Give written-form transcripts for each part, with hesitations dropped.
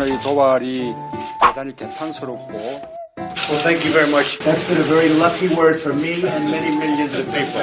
북한의 도발이 대단히 개탄스럽고. Well, thank you very much. That's been a very lucky word for me and many millions of people.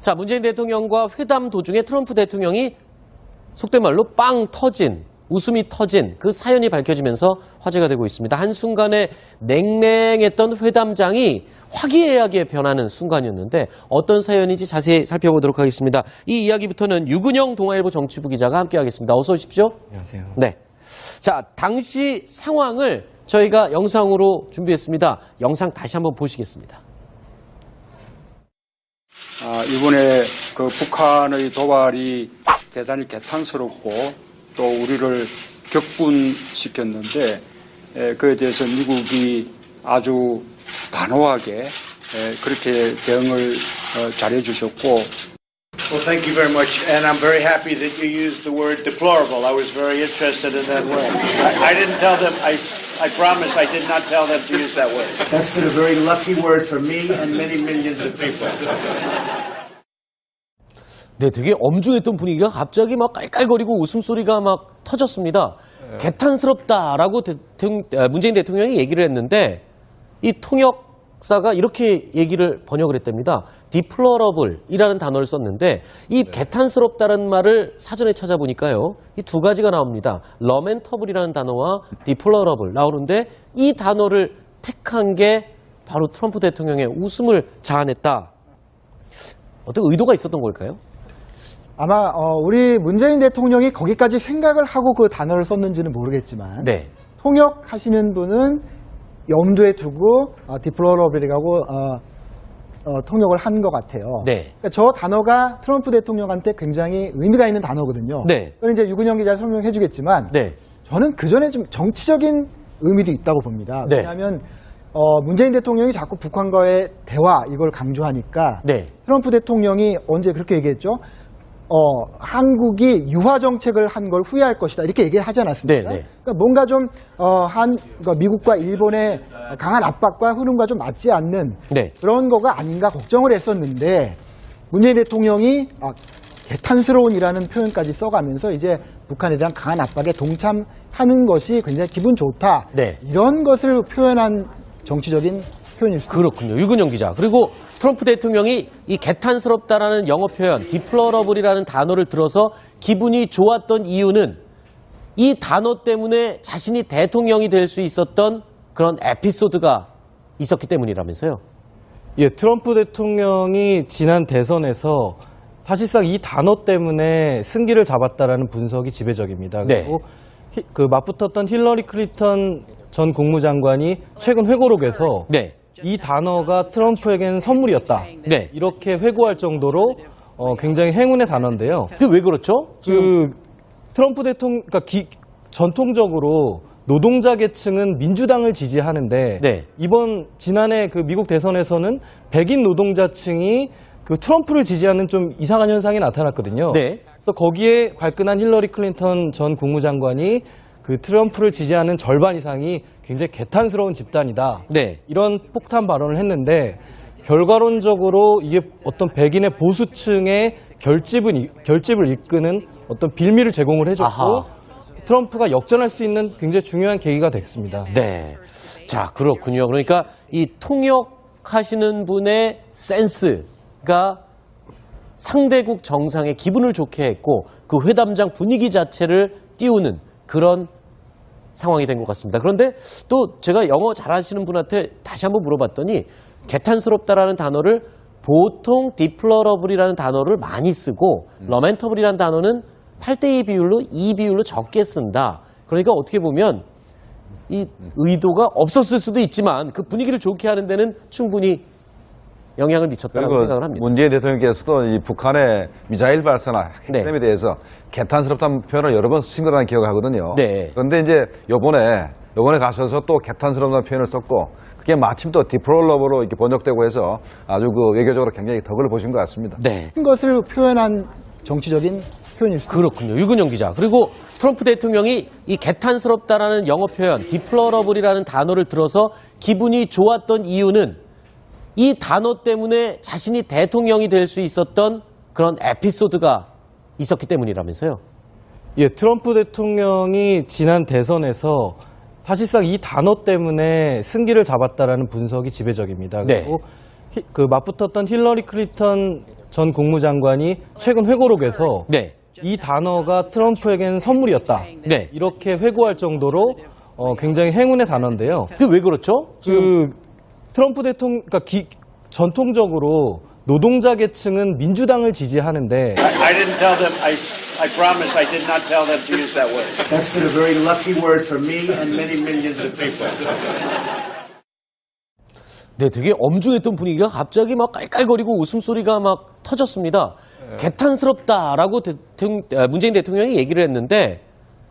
자, 문재인 대통령과 회담 도중에 트럼프 대통령이 속된 말로 빵 터진, 웃음이 터진 그 사연이 밝혀지면서 화제가 되고 있습니다. 한순간에 냉랭했던 회담장이 화기애애하게 변하는 순간이었는데 어떤 사연인지 자세히 살펴보도록 하겠습니다. 이 이야기부터는 유근영 동아일보 정치부 기자가 함께하겠습니다. 어서 오십시오. 안녕하세요. 네. 자, 당시 상황을 저희가 영상으로 준비했습니다. 영상 다시 한번 보시겠습니다. 이번에 그 북한의 도발이 대단히 개탄스럽고 또 우리를 격분시켰는데 그에 대해서 미국이 아주 단호하게 그렇게 대응을 잘해 주셨고. Well, thank you very much, and I'm very happy that you used the word deplorable. I was very interested in that word. I didn't tell them, I promise I did not tell them to use that word. That's been a very lucky word for me and many millions of people. 네, 되게 엄중했던 분위기가 갑자기 막 깔깔거리고 웃음소리가 막 터졌습니다. 개탄스럽다라고 문재인 대통령이 얘기를 했는데 이 통역사가 이렇게 얘기를 번역을 했답니다. deplorabl이라는 단어를 썼는데 이 개탄스럽다는 말을 사전에 찾아보니까요. 이 두 가지가 나옵니다. lamentable이라는 단어와 deplorable 나오는데 이 단어를 택한 게 바로 트럼프 대통령의 웃음을 자아냈다. 어떤 의도가 있었던 걸까요? 아마 우리 문재인 대통령이 거기까지 생각을 하고 그 단어를 썼는지는 모르겠지만 네. 통역하시는 분은 염두에 두고 디플로러블이라고 통역을 한 것 같아요. 네. 그러니까 저 단어가 트럼프 대통령한테 굉장히 의미가 있는 단어거든요. 네. 그건 이제 유근영 기자 설명해 주겠지만 네. 저는 그 전에 좀 정치적인 의미도 있다고 봅니다. 네. 왜냐하면 문재인 대통령이 자꾸 북한과의 대화 이걸 강조하니까 네. 트럼프 대통령이 언제 그렇게 얘기했죠? 한국이 유화 정책을 한 걸 후회할 것이다 이렇게 얘기하지 않았습니까? 네, 네. 그러니까 뭔가 좀 그러니까 미국과 일본의 강한 압박과 흐름과 좀 맞지 않는 네. 그런 거가 아닌가 걱정을 했었는데 문재인 대통령이 개탄스러운이라는 표현까지 써가면서 이제 북한에 대한 강한 압박에 동참하는 것이 굉장히 기분 좋다. 네. 이런 것을 표현한 정치적인 표현일 수 있습니다. 그렇군요. 유근영 기자. 그리고 트럼프 대통령이 이 개탄스럽다라는 영어 표현, 디플러러블이라는 단어를 들어서 기분이 좋았던 이유는 이 단어 때문에 자신이 대통령이 될 수 있었던 그런 에피소드가 있었기 때문이라면서요. 예, 트럼프 대통령이 지난 대선에서 사실상 이 단어 때문에 승기를 잡았다라는 분석이 지배적입니다. 네. 그리고 그 맞붙었던 힐러리 클린턴 전 국무장관이 최근 회고록에서 네. 이 단어가 트럼프에게는 선물이었다. 네. 이렇게 회고할 정도로 굉장히 행운의 단어인데요. 그게 왜 그렇죠? 트럼프 대통령, 그러니까 전통적으로 노동자 계층은 민주당을 지지하는데 네. 지난해 그 미국 대선에서는 백인 노동자층이 그 트럼프를 지지하는 좀 이상한 현상이 나타났거든요. 네. 그래서 거기에 발끈한 힐러리 클린턴 전 국무장관이 그 트럼프를 지지하는 절반 이상이 굉장히 개탄스러운 집단이다. 네. 이런 폭탄 발언을 했는데 결과론적으로 이게 어떤 백인의 보수층의 결집을 이끄는 어떤 빌미를 제공을 해줬고 아하. 트럼프가 역전할 수 있는 굉장히 중요한 계기가 됐습니다. 네. 자, 그렇군요. 그러니까 이 통역하시는 분의 센스가 상대국 정상의 기분을 좋게 했고 그 회담장 분위기 자체를 띄우는 그런 상황이 된 것 같습니다. 그런데 또 제가 영어 잘하시는 분한테 다시 한번 물어봤더니 개탄스럽다라는 단어를 보통 디플러러블이라는 단어를 많이 쓰고 러멘터블이라는 단어는 8대2 비율로 2비율로 적게 쓴다. 그러니까 어떻게 보면 이 의도가 없었을 수도 있지만 그 분위기를 좋게 하는 데는 충분히 영향을 미쳤다고 생각을 합니다. 문재인 대통령께서도 이 북한의 미사일 발사나 핵실험에 네. 대해서 개탄스럽다는 표현을 여러 번 쓰신 거라는 기억을 하거든요. 네. 그런데 이제 요번에 가셔서 또 개탄스럽다는 표현을 썼고 그게 마침 또 디플로러블로 이렇게 번역되고 해서 아주 그 외교적으로 굉장히 덕을 보신 것 같습니다. 네. 큰 것을 표현한 정치적인 표현일 수 그렇군요. 유근영 기자. 그리고 트럼프 대통령이 이 개탄스럽다라는 영어 표현, 디플러러블이라는 단어를 들어서 기분이 좋았던 이유는 이 단어 때문에 자신이 대통령이 될 수 있었던 그런 에피소드가 있었기 때문이라면서요. 예, 트럼프 대통령이 지난 대선에서 사실상 이 단어 때문에 승기를 잡았다라는 분석이 지배적입니다. 네. 그리고 그 맞붙었던 힐러리 클린턴 전 국무장관이 최근 회고록에서 네. 이 단어가 트럼프에게는 선물이었다. 네. 이렇게 회고할 정도로 굉장히 행운의 단어인데요. 그게 왜 그렇죠? 그 트럼프 대통령, 그러니까 전통적으로 노동자 계층은 민주당을 지지하는데 I didn't tell them. I promise I did not tell them to use that word. That's been a very lucky word for me and many millions of people. 네, 되게 엄중했던 분위기가 갑자기 막 깔깔거리고 웃음소리가 막 터졌습니다. 개탄스럽다라고 문재인 대통령이 얘기를 했는데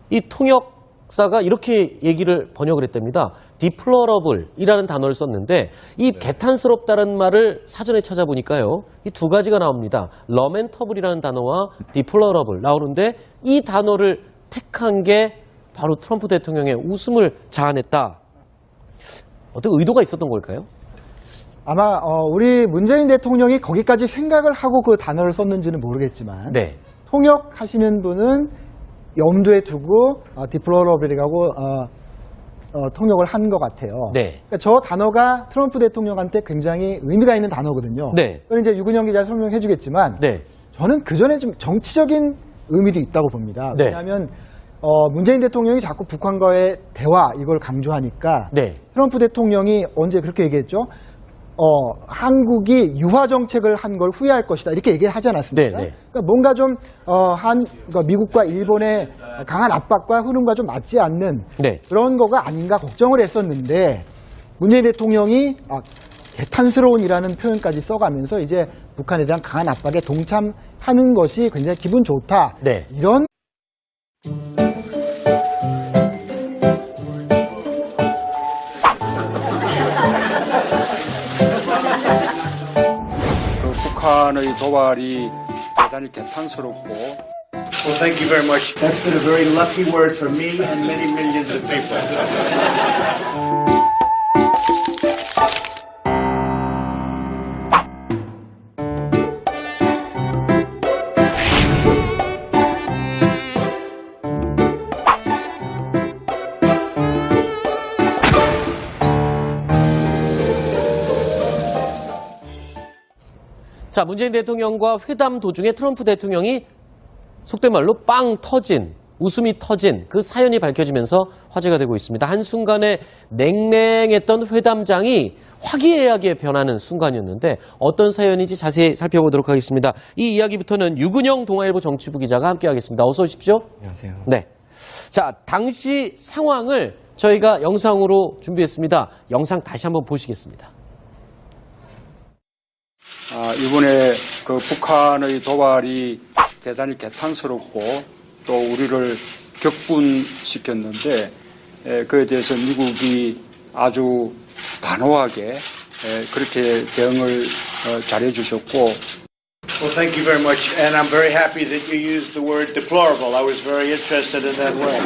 이 통역사가 이렇게 얘기를 번역을 했답니다. 디플러러블이라는 단어를 썼는데 이 개탄스럽다는 말을 사전에 찾아보니까요. 이 두 가지가 나옵니다. 러멘터블이라는 단어와 디플러러블 나오는데 이 단어를 택한 게 바로 트럼프 대통령의 웃음을 자아냈다. 어떤 의도가 있었던 걸까요? 아마 우리 문재인 대통령이 거기까지 생각을 하고 그 단어를 썼는지는 모르겠지만 네. 통역하시는 분은 염두에 두고 디플로러블이라고 통역을 한 것 같아요. 네. 그러니까 저 단어가 트럼프 대통령한테 굉장히 의미가 있는 단어거든요. 네. 그건 이제 유근영 기자 설명해 주겠지만 네. 저는 그 전에 좀 정치적인 의미도 있다고 봅니다. 네. 왜냐하면 문재인 대통령이 자꾸 북한과의 대화 이걸 강조하니까 네. 트럼프 대통령이 언제 그렇게 얘기했죠? 한국이 유화 정책을 한 걸 후회할 것이다 이렇게 얘기하지 않았습니까? 네, 네. 그러니까 뭔가 좀 그러니까 미국과 일본의 강한 압박과 흐름과 좀 맞지 않는 네. 그런 거가 아닌가 걱정을 했었는데 문재인 대통령이 개탄스러운이라는 표현까지 써가면서 이제 북한에 대한 강한 압박에 동참하는 것이 굉장히 기분 좋다. 네. 이런 북한의 도발이 대단히 개탄스럽고 Well, thank you very much. That's been a very lucky word for me and many millions of people. 자, 문재인 대통령과 회담 도중에 트럼프 대통령이 속된 말로 빵 터진, 웃음이 터진 그 사연이 밝혀지면서 화제가 되고 있습니다. 한순간에 냉랭했던 회담장이 화기애애하게 변하는 순간이었는데 어떤 사연인지 자세히 살펴보도록 하겠습니다. 이 이야기부터는 유근영 동아일보 정치부 기자가 함께하겠습니다. 어서 오십시오. 안녕하세요. 네. 자, 당시 상황을 저희가 영상으로 준비했습니다. 영상 다시 한번 보시겠습니다. 이번에 그 북한의 도발이 대단히 개탄스럽고 또 우리를 격분시켰는데 그에 대해서 미국이 아주 단호하게 그렇게 대응을 잘해 주셨고 Well, thank you very much, and I'm very happy that you used the word deplorable. I was very interested in that word.